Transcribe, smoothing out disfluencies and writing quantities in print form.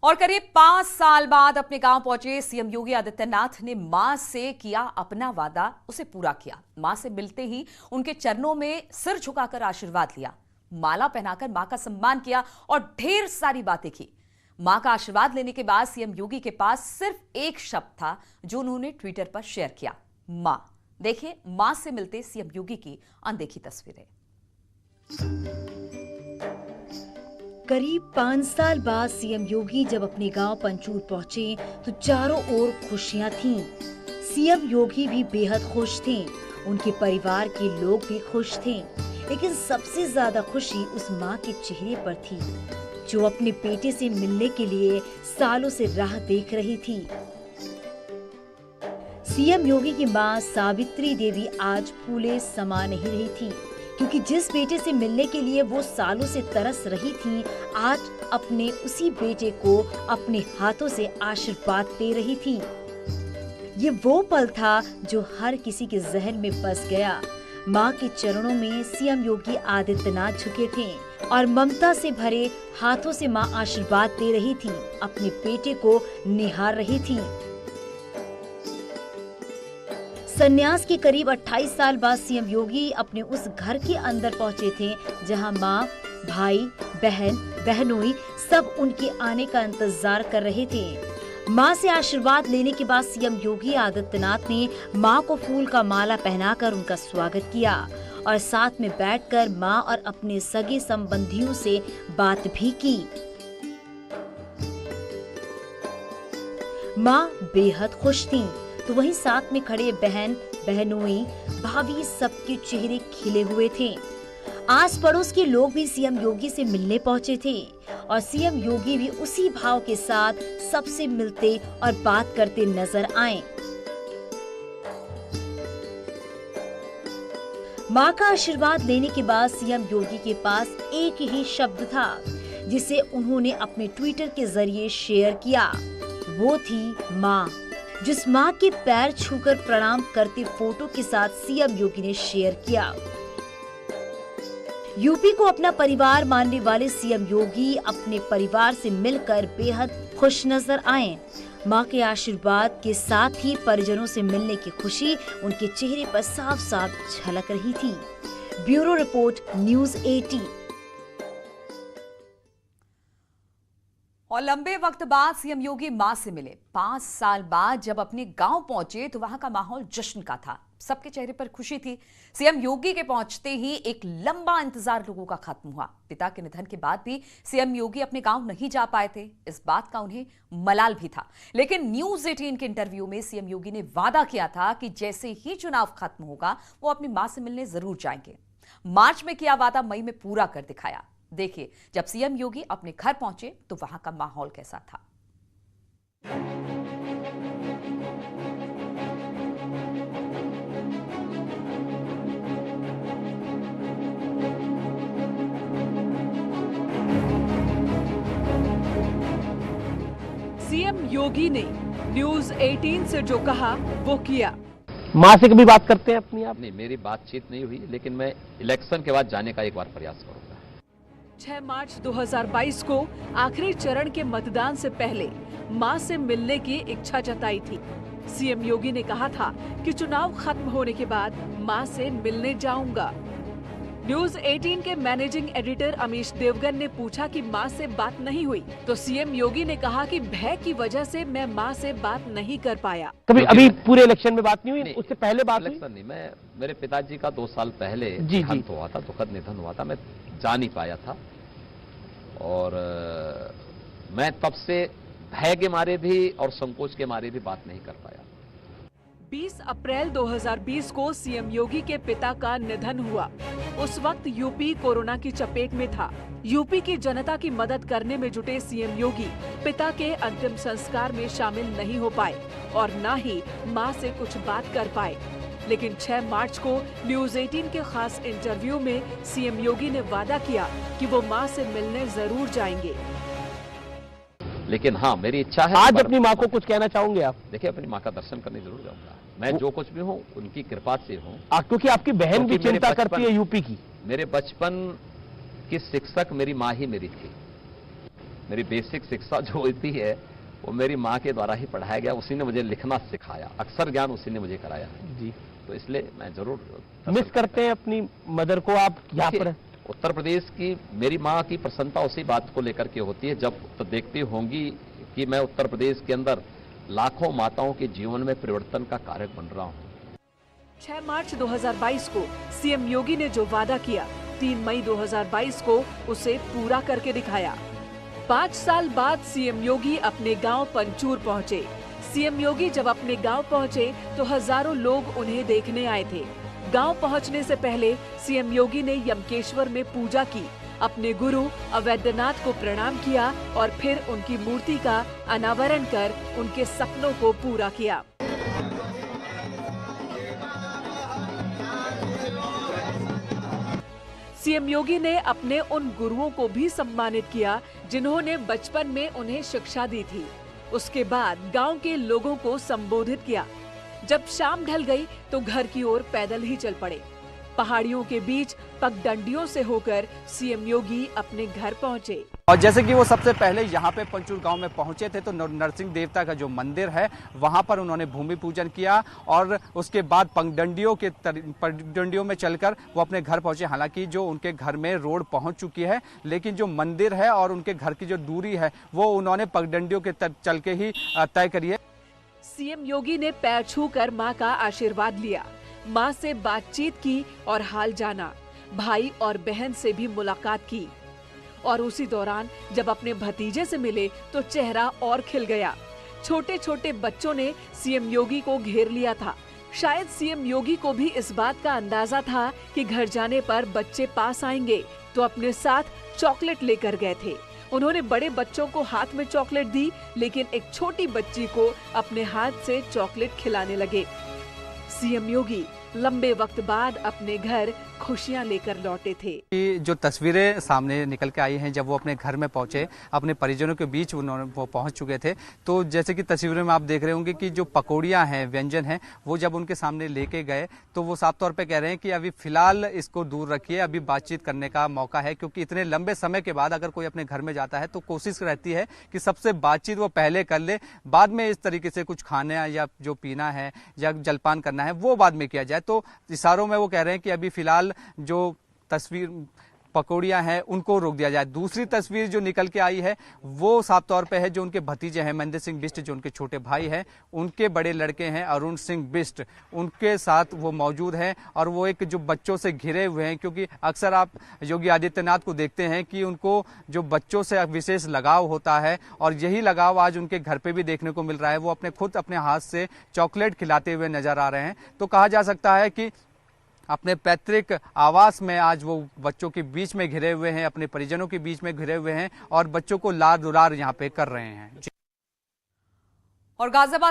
और करीब 5 साल बाद अपने गांव पहुंचे सीएम योगी आदित्यनाथ ने मां से किया अपना वादा, उसे पूरा किया। मां से मिलते ही उनके चरणों में सिर झुकाकर आशीर्वाद लिया, माला पहनाकर मां का सम्मान किया और ढेर सारी बातें की। मां का आशीर्वाद लेने के बाद सीएम योगी के पास सिर्फ एक शब्द था जो उन्होंने ट्विटर पर शेयर किया, मां। देखिए मां से मिलते सीएम योगी की अनदेखी तस्वीरें। करीब 5 साल बाद सीएम योगी जब अपने गांव पंचूर पहुंचे तो चारों ओर खुशियां थीं। सीएम योगी भी बेहद खुश थे, उनके परिवार के लोग भी खुश थे, लेकिन सबसे ज्यादा खुशी उस मां के चेहरे पर थी जो अपने बेटे से मिलने के लिए सालों से राह देख रही थी। सीएम योगी की मां सावित्री देवी आज फूले समा नहीं रही थी, क्योंकि जिस बेटे से मिलने के लिए वो सालों से तरस रही थी, आज अपने उसी बेटे को अपने हाथों से आशीर्वाद दे रही थी। ये वो पल था जो हर किसी के जहन में बस गया। मां के चरणों में सीएम योगी आदित्यनाथ झुके थे और ममता से भरे हाथों से मां आशीर्वाद दे रही थी, अपने बेटे को निहार रही थी। संन्यास के करीब 28 साल बाद सीएम योगी अपने उस घर के अंदर पहुंचे थे जहां मां, भाई, बहन, बहनोई सब उनके आने का इंतजार कर रहे थे। मां से आशीर्वाद लेने के बाद सीएम योगी आदित्यनाथ ने मां को फूल का माला पहनाकर उनका स्वागत किया और साथ में बैठकर मां और अपने सगे संबंधियों से बात भी की। मां बेहद खुश थीं, तो वहीं साथ में खड़े बहन, बहनोई, भाभी सबके चेहरे खिले हुए थे। आस पड़ोस के लोग भी सीएम योगी से मिलने पहुंचे थे और सीएम योगी भी उसी भाव के साथ सबसे मिलते और बात करते नजर आए। मां का आशीर्वाद लेने के बाद सीएम योगी के पास एक ही शब्द था जिसे उन्होंने अपने ट्विटर के जरिए शेयर किया, वो थी मां। जिस मां के पैर छूकर प्रणाम करते फोटो के साथ सीएम योगी ने शेयर किया। यूपी को अपना परिवार मानने वाले सीएम योगी अपने परिवार से मिलकर बेहद खुश नजर आए। मां के आशीर्वाद के साथ ही परिजनों से मिलने की खुशी उनके चेहरे पर साफ साफ झलक रही थी। Bureau report, news 18। और लंबे वक्त बाद सीएम योगी मां से मिले। 5 साल बाद जब अपने गांव पहुंचे तो वहां का माहौल जश्न का था, सबके चेहरे पर खुशी थी। सीएम योगी के पहुंचते ही एक लंबा इंतजार लोगों का खत्म हुआ। पिता के निधन के बाद भी सीएम योगी अपने गांव नहीं जा पाए थे, इस बात का उन्हें मलाल भी था। लेकिन न्यूज़ 18 के इंटरव्यू में सीएम योगी ने वादा किया था कि जैसे ही चुनाव खत्म होगा वो अपनी मां से मिलने जरूर जाएंगे। मार्च में किया वादा मई में पूरा कर दिखाया। देखिए जब सीएम योगी अपने घर पहुंचे तो वहां का माहौल कैसा था। सीएम योगी ने न्यूज़ 18 से जो कहा वो किया। मां से कभी बात करते हैं अपनी आप? नहीं, मेरी बातचीत नहीं हुई, लेकिन मैं इलेक्शन के बाद जाने का एक बार प्रयास करूंगा। 6 मार्च 2022 को आखिरी चरण के मतदान से पहले मां से मिलने की इच्छा जताई थी। सीएम योगी ने कहा था कि चुनाव खत्म होने के बाद मां से मिलने जाऊंगा। न्यूज़ 18 के मैनेजिंग एडिटर अमीश देवगन ने पूछा कि मां से बात नहीं हुई, तो सीएम योगी ने कहा कि भय की वजह से मैं मां से बात नहीं कर पाया। कभी अभी पूरे इलेक्शन में बात नहीं हुई? उससे पहले बात हुई? इलेक्शन नहीं, मैं मेरे पिताजी का 2 साल पहले देहांत हुआ था, दुखद निधन हुआ था, मैं जा नहीं पाया था और मैं तब से भय के मारे भी और संकोच के मारे भी बात नहीं कर पाया। 20 अप्रैल 2020 को सीएम योगी के पिता का निधन हुआ। उस वक्त यूपी कोरोना की चपेट में था। यूपी की जनता की मदद करने में जुटे सीएम योगी पिता के अंतिम संस्कार में शामिल नहीं हो पाए और न ही मां से कुछ बात कर पाए। लेकिन 6 मार्च को न्यूज़ 18 के खास इंटरव्यू में सीएम योगी ने वादा किया कि वो मां से मिलने जरूर जाएंगे। लेकिन हाँ, मेरी इच्छा है। आज अपनी माँ को कुछ कहना चाहोगे आप? देखिए, अपनी माँ का दर्शन करने जरूर जाऊंगा। मैं जो कुछ भी हूँ उनकी कृपा से हूँ। क्योंकि आपकी बहन भी चिंता करती है यूपी की। मेरे बचपन की शिक्षक मेरी माँ ही मेरी थी। मेरी बेसिक शिक्षा जो होती है वो मेरी माँ के द्वारा ही पढ़ाया गया, उसी ने मुझे लिखना सिखाया, अक्षर ज्ञान उसी ने मुझे कराया जी। तो इसलिए मैं जरूर मिस करते हैं अपनी मदर को आप यहाँ पर? उत्तर प्रदेश की मेरी माँ की प्रसन्नता उसी बात को लेकर के होती है, जब तो देखती होंगी कि मैं उत्तर प्रदेश के अंदर लाखों माताओं के जीवन में परिवर्तन का कारक बन रहा हूँ। 6 मार्च 2022 को सीएम योगी ने जो वादा किया, 3 मई 2022 को उसे पूरा करके दिखाया। 5 साल बाद सीएम योगी अपने गांव पंचूर पहुंचे। सीएम योगी जब अपने गांव पहुंचे तो हजारों लोग उन्हें देखने आए थे। गांव पहुंचने से पहले सीएम योगी ने यमकेश्वर में पूजा की, अपने गुरु अवैधनाथ को प्रणाम किया और फिर उनकी मूर्ति का अनावरण कर उनके सपनों को पूरा किया। सीएम योगी ने अपने उन गुरुओं को भी सम्मानित किया जिन्होंने बचपन में उन्हें शिक्षा दी थी। उसके बाद गांव के लोगों को संबोधित किया। जब शाम ढल गई तो घर की ओर पैदल ही चल पड़े। पहाड़ियों के बीच पगडंडियों से होकर सीएम योगी अपने घर पहुंचे। और जैसे कि वो सबसे पहले यहाँ पे पंचूर गांव में पहुंचे थे तो नरसिंह देवता का जो मंदिर है वहां पर उन्होंने भूमि पूजन किया और उसके बाद पगडंडियों में चलकर वो अपने घर पहुंचे। हालांकि जो उनके घर में रोड पहुंच चुकी है, लेकिन जो मंदिर है और उनके घर की जो दूरी है वो उन्होंने पगडंडियों के चल के ही तय करी है। सीएम योगी ने पैर छूकर मां का आशीर्वाद लिया, मां से बातचीत की और हाल जाना, भाई और बहन से भी मुलाकात की और उसी दौरान जब अपने भतीजे से मिले तो चेहरा और खिल गया। छोटे छोटे बच्चों ने सीएम योगी को घेर लिया था। शायद सीएम योगी को भी इस बात का अंदाजा था कि घर जाने पर बच्चे पास आएंगे, तो अपने साथ चॉकलेट लेकर गए थे। उन्होंने बड़े बच्चों को हाथ में चॉकलेट दी, लेकिन एक छोटी बच्ची को अपने हाथ से चॉकलेट खिलाने लगे। सीएम योगी लंबे वक्त बाद अपने घर खुशियां लेकर लौटे थे। जो तस्वीरें सामने निकल के आई हैं जब वो अपने घर में पहुंचे, अपने परिजनों के बीच वो पहुंच चुके थे, तो जैसे कि तस्वीरों में आप देख रहे होंगे कि जो पकौड़ियां हैं, व्यंजन हैं, वो जब उनके सामने लेके गए तो वो साफ तौर पे कह रहे हैं कि अभी फिलहाल इसको दूर रखिए, अभी बातचीत करने का मौका है। क्योंकि इतने लंबे समय के बाद अगर कोई अपने घर में जाता है तो कोशिश रहती है कि सबसे बातचीत वो पहले कर ले, बाद में इस तरीके से कुछ खाना या जो पीना है या जलपान करना है वो बाद में किया जाए। तो इशारों में वो कह रहे हैं कि अभी फिलहाल जो तस्वीर पकौड़ियां हैं उनको रोक दिया जाए। दूसरी तस्वीर जो निकल के आई है वो साफ तौर पे है जो उनके भतीजे हैं महेंद्र सिंह बिष्ट, जो उनके छोटे भाई हैं, उनके बड़े लड़के हैं अरुण सिंह बिष्ट, उनके साथ वो मौजूद हैं और वो एक जो बच्चों से घिरे हुए हैं। क्योंकि अक्सर आप योगी आदित्यनाथ को देखते हैं कि उनको जो बच्चों से विशेष लगाव होता है और यही लगाव आज उनके घर पे भी देखने को मिल रहा है। वो अपने हाथ से चॉकलेट खिलाते हुए नजर आ रहे हैं। तो कहा जा सकता है कि अपने पैतृक आवास में आज वो बच्चों के बीच में घिरे हुए हैं, अपने परिजनों के बीच में घिरे हुए हैं और बच्चों को लाड दुलार यहाँ पे कर रहे हैं। और गाजियाबाद